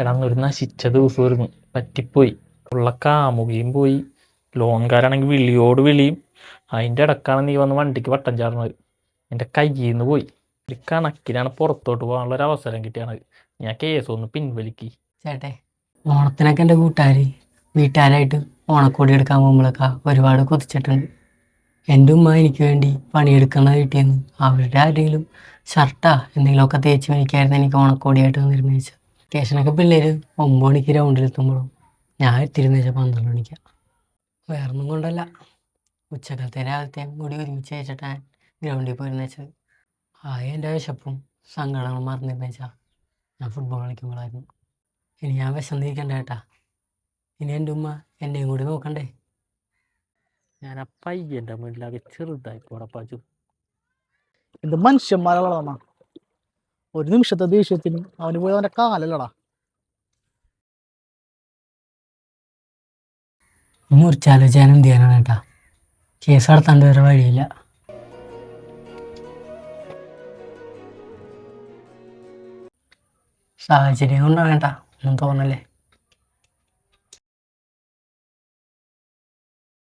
എടാ അന്നൊരു നശിച്ച ദിവസമായിരുന്നു. പറ്റിപ്പോയി. ഉള്ള കാമുകയും പോയി. ലോൺകാരാണെങ്കിൽ വിളിയോട് വിളിയും. അതിൻ്റെ ഇടക്കാണ് നീ വന്ന് വണ്ടിക്ക് വട്ടം ചാടുന്നത്. എൻ്റെ കയ്യിൽ നിന്ന് പോയി. ഒരു കണക്കിനാണ് പുറത്തോട്ട് പോകാനുള്ള ഒരു അവസരം കിട്ടിയാണ്. ഞാൻ കേസ് ഒന്ന് പിൻവലിക്ക്. ചേട്ടേ, ഓണത്തിനൊക്കെ എൻ്റെ കൂട്ടുകാർ വീട്ടുകാരായിട്ട് ഓണക്കോടി എടുക്കാൻ പോകുമ്പോഴൊക്കെ ഒരുപാട് കൊതിച്ചിട്ടുണ്ട്. എൻ്റെ ഉമ്മ എനിക്ക് വേണ്ടി പണിയെടുക്കുന്ന വീട്ടിൽ നിന്ന് അവരുടെ ആരെങ്കിലും ഷർട്ടാ എന്തെങ്കിലുമൊക്കെ തേച്ച് മേടിക്കായിരുന്നു എനിക്ക് ഓണക്കോടിയായിട്ട് വന്നിരുന്നു വെച്ചാൽ. സ്റ്റേഷനൊക്കെ പിള്ളേർ 9 മണിക്ക് ഗ്രൗണ്ടിലെത്തുമ്പോഴും ഞാൻ എത്തിരുന്ന വെച്ചാൽ 12 മണിക്കാണ്. വേറൊന്നും കൊണ്ടല്ല, ഉച്ചക്കലത്തെ രാവിലത്തെയും കൂടി ഒരുമിച്ച് വെച്ചിട്ടാണ് ഗ്രൗണ്ടിൽ പോയിരുന്ന വെച്ചത്. എൻ്റെ വിശപ്പും സങ്കടങ്ങളും മറന്നിരുന്ന വെച്ചാൽ ഞാൻ ഫുട്ബോൾ കളിക്കുമ്പോഴായിരുന്നു. ഇനി ഞാൻ വിശന്നിരിക്കണ്ട ഏട്ടാ. ഇനി എൻ്റെ ഉമ്മ എന്നെയും കൂടി നോക്കണ്ടേ. ഞാൻ ആ പയ്യൻ്റെ മുന്നിലാകെ ചെറുതായി പോടപ്പാച്ചു. എന്ത് മനുഷ്യന്മാരുള്ളതാ. ഒരു നിമിഷത്തെ ദേഷ്യത്തിന് അവന് പോയി അവൻ്റെ കാലല്ലടാ. മുറിച്ചാലോചിച്ചാൻ എന്ത് ചെയ്യാനാണ് ഏട്ടാ? കേസ് നടത്താണ്ട് വേറെ വഴിയില്ല. സാഹചര്യം കൊണ്ടാണ് ഏട്ടാ, ഒന്നും തോന്നല്ലേ.